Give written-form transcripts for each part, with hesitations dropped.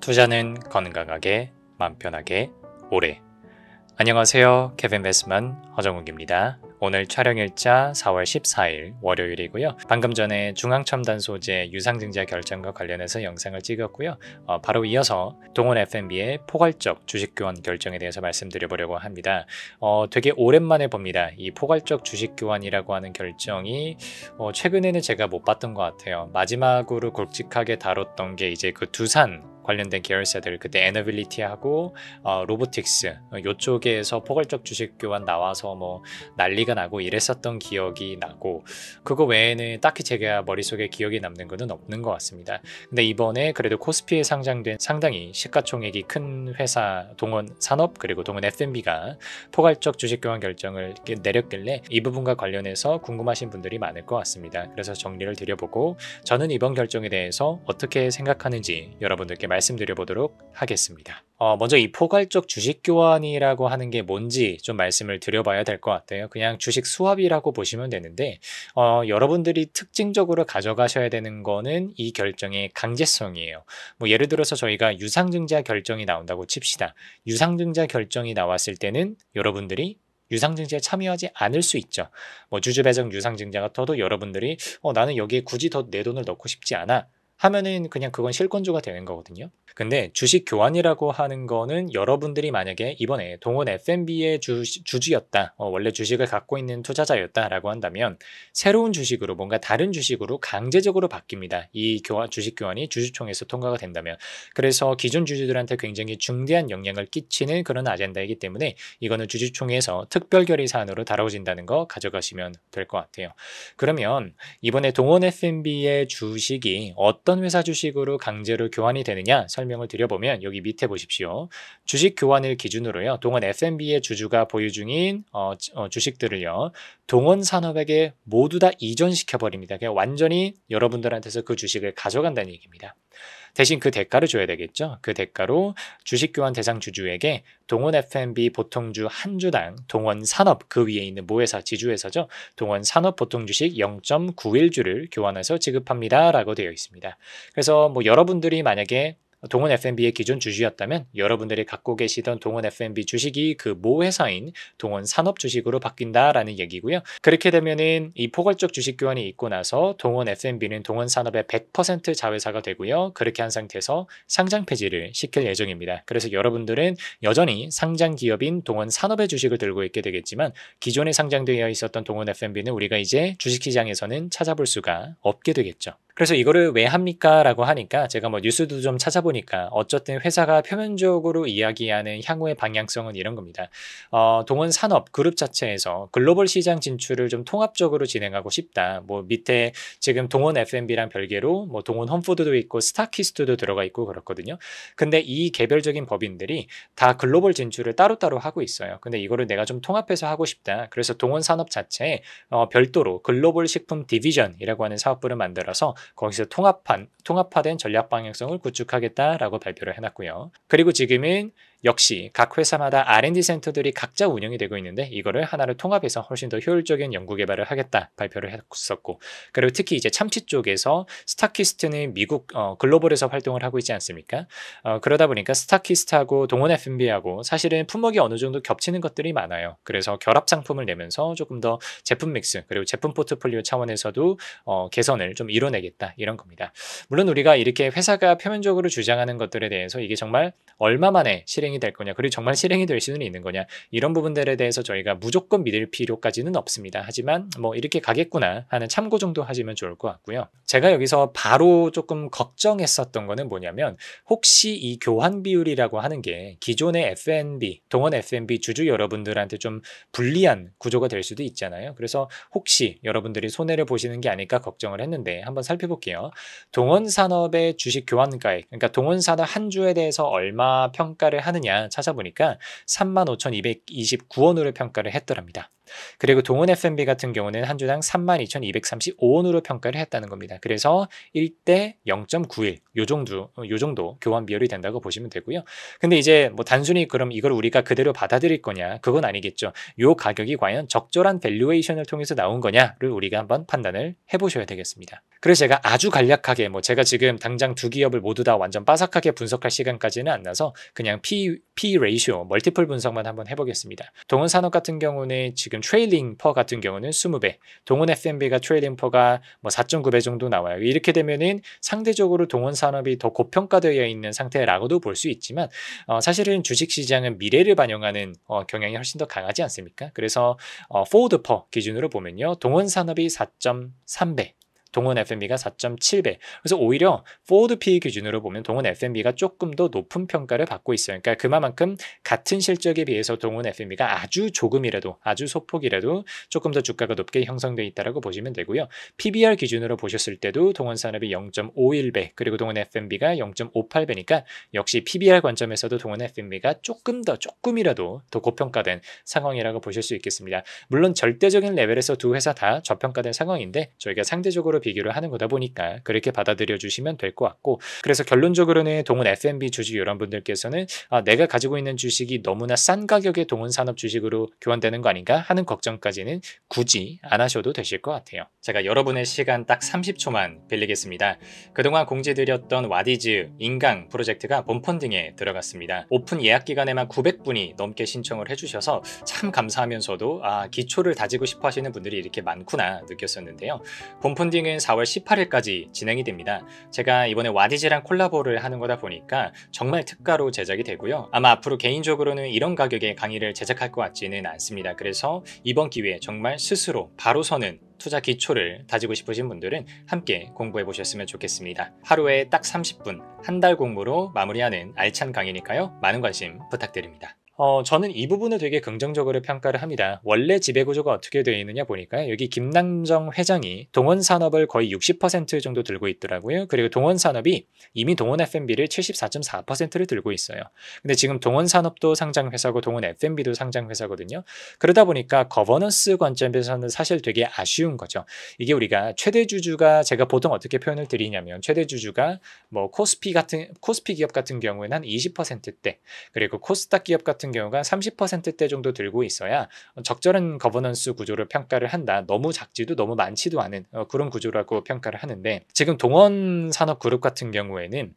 투자는 건강하게, 맘 편하게, 오래. 안녕하세요. 케빈 베스만 허정욱입니다. 오늘 촬영일자 4월 14일 월요일이고요. 방금 전에 중앙첨단 소재 유상증자 결정과 관련해서 영상을 찍었고요. 바로 이어서 동원 F&B의 포괄적 주식교환 결정에 대해서 말씀드려보려고 합니다. 되게 오랜만에 봅니다. 이 포괄적 주식교환이라고 하는 결정이 최근에는 제가 못 봤던 것 같아요. 마지막으로 굵직하게 다뤘던 게 이제 그 두산 관련된 계열사들, 그때 에너빌리티하고 로보틱스 요쪽에서 포괄적 주식 교환 나와서 뭐 난리가 나고 이랬었던 기억이 나고, 그거 외에는 딱히 제가 머릿속에 기억이 남는 것은 없는 것 같습니다. 근데 이번에 그래도 코스피에 상장된 상당히 시가총액이 큰 회사 동원 산업 그리고 동원 F&B가 포괄적 주식 교환 결정을 내렸길래 이 부분과 관련해서 궁금하신 분들이 많을 것 같습니다. 그래서 정리를 드려보고 저는 이번 결정에 대해서 어떻게 생각하는지 여러분들께 말씀드려 보도록 하겠습니다. 먼저 이 포괄적 주식 교환이라고 하는 게 뭔지 좀 말씀을 드려봐야 될 것 같아요. 그냥 주식 수합이라고 보시면 되는데 여러분들이 특징적으로 가져가셔야 되는 거는 이 결정의 강제성이에요. 뭐 예를 들어서 저희가 유상증자 결정이 나온다고 칩시다. 유상증자 결정이 나왔을 때는 여러분들이 유상증자에 참여하지 않을 수 있죠. 뭐 주주배정 유상증자가 터도 여러분들이 나는 여기에 굳이 더 내 돈을 넣고 싶지 않아 하면은 그냥 그건 실권주가 되는 거거든요. 근데 주식 교환이라고 하는 거는 여러분들이 만약에 이번에 동원 F&B의 주주였다, 원래 주식을 갖고 있는 투자자였다라고 한다면 새로운 주식으로, 뭔가 다른 주식으로 강제적으로 바뀝니다. 이 주식 교환이 주주총회에서 통과가 된다면. 그래서 기존 주주들한테 굉장히 중대한 영향을 끼치는 그런 아젠다이기 때문에 이거는 주주총회에서 특별결의 사안으로 다뤄진다는 거 가져가시면 될 것 같아요. 그러면 이번에 동원 F&B의 주식이 어떤 회사 주식으로 강제로 교환이 되느냐 설명을 드려보면, 여기 밑에 보십시오. 주식 교환을 기준으로요, 동원 F&B의 주주가 보유 중인 주식들을요 동원 산업에게 모두 다 이전시켜 버립니다. 그냥 완전히 여러분들한테서 그 주식을 가져간다는 얘기입니다. 대신 그 대가를 줘야 되겠죠. 그 대가로 주식교환 대상 주주에게 동원 F&B 보통주 한 주당 동원 산업, 그 위에 있는 모회사 지주회사죠, 동원 산업 보통주식 0.91주를 교환해서 지급합니다 라고 되어 있습니다. 그래서 뭐 여러분들이 만약에 동원 F&B의 기존 주주였다면 여러분들이 갖고 계시던 동원 F&B 주식이 그 모 회사인 동원 산업 주식으로 바뀐다라는 얘기고요. 그렇게 되면은 이 포괄적 주식 교환이 있고 나서 동원 F&B는 동원 산업의 100% 자회사가 되고요. 그렇게 한 상태에서 상장 폐지를 시킬 예정입니다. 그래서 여러분들은 여전히 상장 기업인 동원 산업의 주식을 들고 있게 되겠지만 기존에 상장되어 있었던 동원 F&B는 우리가 이제 주식시장에서는 찾아볼 수가 없게 되겠죠. 그래서 이거를 왜 합니까? 라고 하니까 제가 뭐 뉴스도 좀 찾아보니까 어쨌든 회사가 표면적으로 이야기하는 향후의 방향성은 이런 겁니다. 동원 산업 그룹 자체에서 글로벌 시장 진출을 좀 통합적으로 진행하고 싶다. 뭐 밑에 지금 동원 F&B랑 별개로 뭐 동원 홈푸드도 있고 스타키스트도 들어가 있고 그렇거든요. 근데 이 개별적인 법인들이 다 글로벌 진출을 따로따로 하고 있어요. 근데 이거를 내가 좀 통합해서 하고 싶다. 그래서 동원 산업 자체에 별도로 글로벌 식품 디비전이라고 하는 사업부를 만들어서 거기서 통합화된 전략 방향성을 구축하겠다라고 발표를 해놨고요. 그리고 지금은 역시 각 회사마다 R&D 센터들이 각자 운영이 되고 있는데 이거를 하나를 통합해서 훨씬 더 효율적인 연구 개발을 하겠다 발표를 했었고, 그리고 특히 이제 참치 쪽에서 스타키스트는 미국 글로벌에서 활동을 하고 있지 않습니까? 그러다 보니까 스타키스트하고 동원 F&B하고 사실은 품목이 어느 정도 겹치는 것들이 많아요. 그래서 결합 상품을 내면서 조금 더 제품 믹스 그리고 제품 포트폴리오 차원에서도 개선을 좀 이뤄내겠다 이런 겁니다. 물론 우리가 이렇게 회사가 표면적으로 주장하는 것들에 대해서 이게 정말 얼마 만에 실행이 될 거냐, 그리고 정말 실행이 될 수는 있는 거냐, 이런 부분들에 대해서 저희가 무조건 믿을 필요까지는 없습니다. 하지만 뭐 이렇게 가겠구나 하는 참고 정도 하시면 좋을 것 같고요. 제가 여기서 바로 조금 걱정했었던 거는 뭐냐면, 혹시 이 교환 비율이라고 하는 게 기존의 F&B, 동원 F&B 주주 여러분들한테 좀 불리한 구조가 될 수도 있잖아요. 그래서 혹시 여러분들이 손해를 보시는 게 아닐까 걱정을 했는데 한번 살펴볼게요. 동원 산업의 주식 교환가액, 그러니까 동원 산업 한 주에 대해서 얼마 평가를 하느냐 찾아보니까 35,229원으로 평가를 했더랍니다. 그리고 동원 F&B 같은 경우는 한 주당 32,235원으로 평가를 했다는 겁니다. 그래서 1대 0.91 요 정도 교환 비율이 된다고 보시면 되고요. 근데 이제 뭐 단순히 그럼 이걸 우리가 그대로 받아들일 거냐? 그건 아니겠죠. 요 가격이 과연 적절한 밸류에이션을 통해서 나온 거냐를 우리가 한번 판단을 해보셔야 되겠습니다. 그래서 제가 아주 간략하게 제가 지금 당장 두 기업을 모두 다 완전 빠삭하게 분석할 시간까지는 안 나서 그냥 P 레이쇼, 멀티플 분석만 한번 해보겠습니다. 동원 산업 같은 경우는 지금 트레일링 퍼 같은 경우는 20배, 동원 F&B가 트레일링 퍼가 4.9배 정도 나와요. 이렇게 되면은 상대적으로 동원 산업이 더 고평가되어 있는 상태라고도 볼 수 있지만 사실은 주식시장은 미래를 반영하는 경향이 훨씬 더 강하지 않습니까? 그래서 포워드 퍼 기준으로 보면요, 동원 산업이 4.3배, 동원 F&B가 4.7배. 그래서 오히려 포워드 P 기준으로 보면 동원 F&B가 조금 더 높은 평가를 받고 있어요. 그러니까 그만큼 같은 실적에 비해서 동원 F&B가 아주 조금이라도, 아주 소폭이라도 조금 더 주가가 높게 형성되어 있다고 보시면 되고요. PBR 기준으로 보셨을 때도 동원 산업이 0.51배, 그리고 동원 F&B가 0.58배니까 역시 PBR 관점에서도 동원 F&B가 조금이라도 더 고평가된 상황이라고 보실 수 있겠습니다. 물론 절대적인 레벨에서 두 회사 다 저평가된 상황인데 저희가 상대적으로 비교를 하는 거다 보니까 그렇게 받아들여 주시면 될 것 같고, 그래서 결론적으로는 동원 F&B 주주 여러분들께서는 내가 가지고 있는 주식이 너무나 싼 가격의 동원 산업 주식으로 교환되는 거 아닌가 하는 걱정까지는 굳이 안 하셔도 되실 것 같아요. 제가 여러분의 시간 딱 30초만 빌리겠습니다. 그동안 공지드렸던 와디즈 인강 프로젝트가 본펀딩에 들어갔습니다. 오픈 예약 기간에만 900분이 넘게 신청을 해주셔서 참 감사하면서도 기초를 다지고 싶어 하시는 분들이 이렇게 많구나 느꼈었는데요. 본펀딩은 4월 18일까지 진행이 됩니다. 제가 이번에 와디즈랑 콜라보를 하는 거다 보니까 정말 특가로 제작이 되고요. 아마 앞으로 개인적으로는 이런 가격에 강의를 제작할 것 같지는 않습니다. 그래서 이번 기회에 정말 스스로 바로 서는 투자 기초를 다지고 싶으신 분들은 함께 공부해 보셨으면 좋겠습니다. 하루에 딱 30분, 한 달 공부로 마무리하는 알찬 강의니까요. 많은 관심 부탁드립니다. 저는 이 부분을 되게 긍정적으로 평가를 합니다. 원래 지배구조가 어떻게 되어 있느냐 보니까 여기 김남정 회장이 동원산업을 거의 60% 정도 들고 있더라고요. 그리고 동원산업이 이미 동원 F&B를 74.4%를 들고 있어요. 근데 지금 동원산업도 상장회사고 동원 F&B도 상장회사거든요. 그러다 보니까 거버넌스 관점에서는 사실 되게 아쉬운 거죠. 이게 우리가 최대주주가, 제가 보통 어떻게 표현을 드리냐면 최대주주가 코스피 기업 같은 경우에는 한 20%대, 그리고 코스닥 기업 같은 경우가 30%대 정도 들고 있어야 적절한 거버넌스 구조를 평가를 한다. 너무 작지도 너무 많지도 않은 그런 구조라고 평가를 하는데, 지금 동원산업그룹 같은 경우에는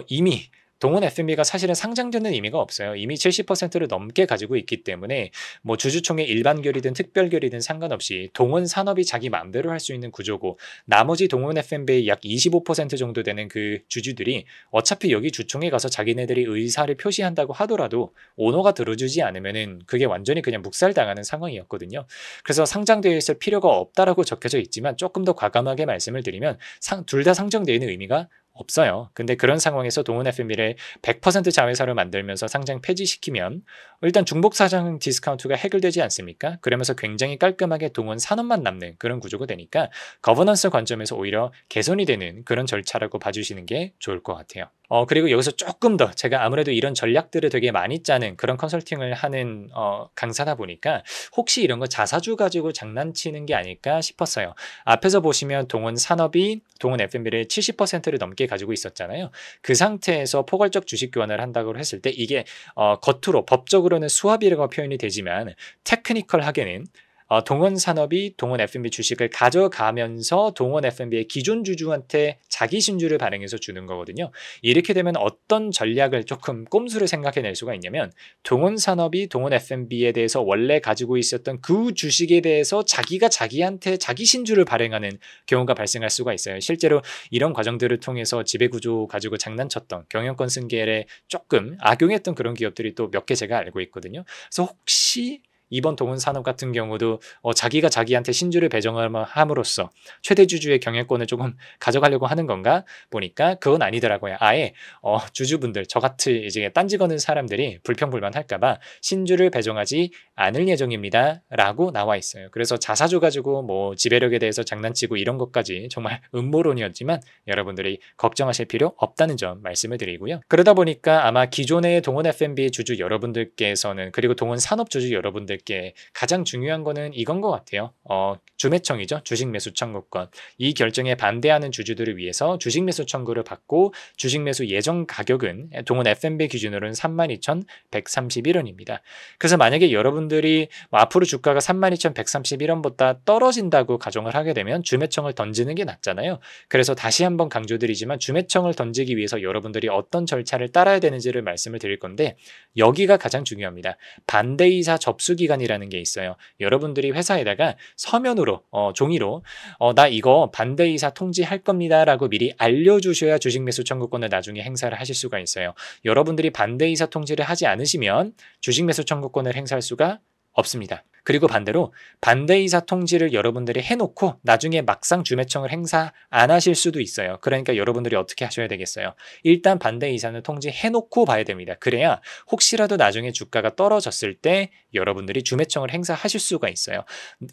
이미 동원 F&B가 사실은 상장되는 의미가 없어요. 이미 70%를 넘게 가지고 있기 때문에 주주총회 일반결이든 특별결이든 상관없이 동원 산업이 자기 마음대로 할 수 있는 구조고, 나머지 동원 F&B의 약 25% 정도 되는 그 주주들이 어차피 여기 주총회 가서 자기네들이 의사를 표시한다고 하더라도 오너가 들어주지 않으면은 그게 완전히 그냥 묵살당하는 상황이었거든요. 그래서 상장되어 있을 필요가 없다라고 적혀져 있지만 조금 더 과감하게 말씀을 드리면 둘 다 상장되어 있는 의미가 없어요. 근데 그런 상황에서 동원 F&B를 100% 자회사로 만들면서 상장 폐지시키면 일단 중복 사장 디스카운트가 해결되지 않습니까? 그러면서 굉장히 깔끔하게 동원 산업만 남는 그런 구조가 되니까 거버넌스 관점에서 오히려 개선이 되는 그런 절차라고 봐주시는 게 좋을 것 같아요. 그리고 여기서 조금 더, 제가 아무래도 이런 전략들을 되게 많이 짜는 그런 컨설팅을 하는 강사다 보니까 혹시 이런 거 자사주 가지고 장난치는 게 아닐까 싶었어요. 앞에서 보시면 동원 산업이 동원 F&B를 70%를 넘게 가지고 있었잖아요. 그 상태에서 포괄적 주식 교환을 한다고 했을 때 이게 겉으로 법적으로는 수합이라고 표현이 되지만 테크니컬하게는 동원 산업이 동원 F&B 주식을 가져가면서 동원 F&B의 기존 주주한테 자기 신주를 발행해서 주는 거거든요. 이렇게 되면 어떤 전략을 조금 꼼수를 생각해낼 수가 있냐면, 동원 산업이 동원 F&B에 대해서 원래 가지고 있었던 그 주식에 대해서 자기가 자기한테 자기 신주를 발행하는 경우가 발생할 수가 있어요. 실제로 이런 과정들을 통해서 지배구조 가지고 장난쳤던, 경영권 승계에 조금 악용했던 그런 기업들이 또 몇 개 제가 알고 있거든요. 그래서 혹시 이번 동원산업 같은 경우도 자기가 자기한테 신주를 배정함으로써 최대주주의 경영권을 조금 가져가려고 하는 건가 보니까 그건 아니더라고요. 아예 주주분들, 저같이 이제 딴지 거는 사람들이 불평불만할까봐 신주를 배정하지 않을 예정입니다 라고 나와 있어요. 그래서 자사주 가지고 지배력에 대해서 장난치고 이런 것까지 정말 음모론이었지만 여러분들이 걱정하실 필요 없다는 점 말씀을 드리고요. 그러다 보니까 아마 기존의 동원 F&B 주주 여러분들께서는, 그리고 동원 산업 주주 여러분들 여러분들께 가장 중요한 거는 이건 것 같아요. 주매청이죠. 주식 매수 청구권. 이 결정에 반대하는 주주들을 위해서 주식 매수 청구를 받고 주식 매수 예정 가격은 동원 FNB 기준으로는 32,131원입니다. 그래서 만약에 여러분들이 앞으로 주가가 32,131원보다 떨어진다고 가정을 하게 되면 주매청을 던지는 게 낫잖아요. 그래서 다시 한번 강조드리지만 주매청을 던지기 위해서 여러분들이 어떤 절차를 따라야 되는지를 말씀을 드릴 건데 여기가 가장 중요합니다. 반대이사 접수기간이라는 게 있어요. 여러분들이 회사에다가 서면으로 종이로 나 이거 반대이사 통지할 겁니다 라고 미리 알려주셔야 주식 매수 청구권을 나중에 행사를 하실 수가 있어요. 여러분들이 반대이사 통지를 하지 않으시면 주식 매수 청구권을 행사할 수가 없습니다. 그리고 반대로 반대이사 통지를 여러분들이 해놓고 나중에 막상 주매청을 행사 안 하실 수도 있어요. 그러니까 여러분들이 어떻게 하셔야 되겠어요? 일단 반대이사는 통지해놓고 봐야 됩니다. 그래야 혹시라도 나중에 주가가 떨어졌을 때 여러분들이 주매청을 행사하실 수가 있어요.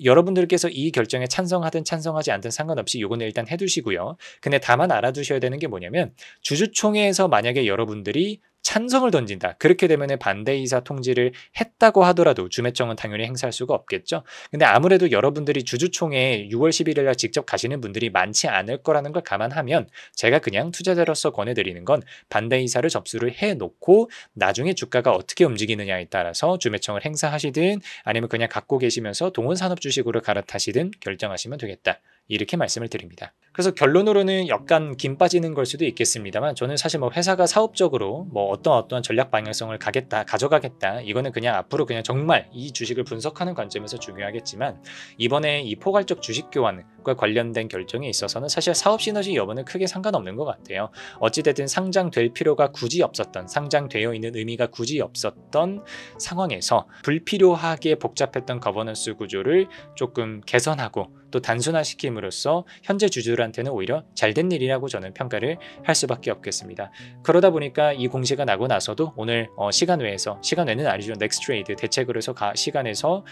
여러분들께서 이 결정에 찬성하든 찬성하지 않든 상관없이 요거는 일단 해두시고요. 근데 다만 알아두셔야 되는 게 뭐냐면 주주총회에서 만약에 여러분들이 찬성을 던진다. 그렇게 되면 반대이사 통지를 했다고 하더라도 주매청은 당연히 행사할 수가 없겠죠. 근데 아무래도 여러분들이 주주총회에 6월 11일 날 직접 가시는 분들이 많지 않을 거라는 걸 감안하면 제가 그냥 투자자로서 권해드리는 건 반대이사를 접수를 해놓고 나중에 주가가 어떻게 움직이느냐에 따라서 주매청을 행사하시든 아니면 그냥 갖고 계시면서 동원산업주식으로 갈아타시든 결정하시면 되겠다. 이렇게 말씀을 드립니다. 그래서 결론으로는 약간 김 빠지는 걸 수도 있겠습니다만 저는 사실 회사가 사업적으로 어떤 전략 방향성을 가져가겠다. 이거는 그냥 앞으로 그냥 정말 이 주식을 분석하는 관점에서 중요하겠지만 이번에 이 포괄적 주식 교환과 관련된 결정에 있어서는 사실 사업 시너지 여부는 크게 상관없는 것 같아요. 어찌됐든 상장될 필요가 굳이 없었던, 상장되어 있는 의미가 굳이 없었던 상황에서 불필요하게 복잡했던 거버넌스 구조를 조금 개선하고 또 단순화시킴으로써 현재 주주들한테는 오히려 잘된 일이라고 저는 평가를 할 수밖에 없겠습니다. 그러다 보니까 이 공시가 나고 나서도 오늘 시간 외는 아니죠. 넥스트 트레이드 대책으로 해서 시간에서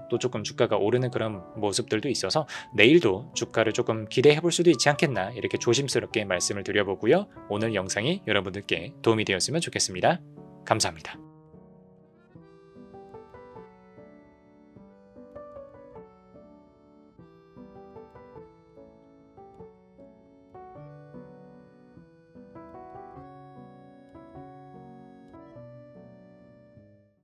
또 조금 주가가 오르는 그런 모습들도 있어서 내일도 주가를 조금 기대해 볼 수도 있지 않겠나 이렇게 조심스럽게 말씀을 드려보고요. 오늘 영상이 여러분들께 도움이 되었으면 좋겠습니다. 감사합니다.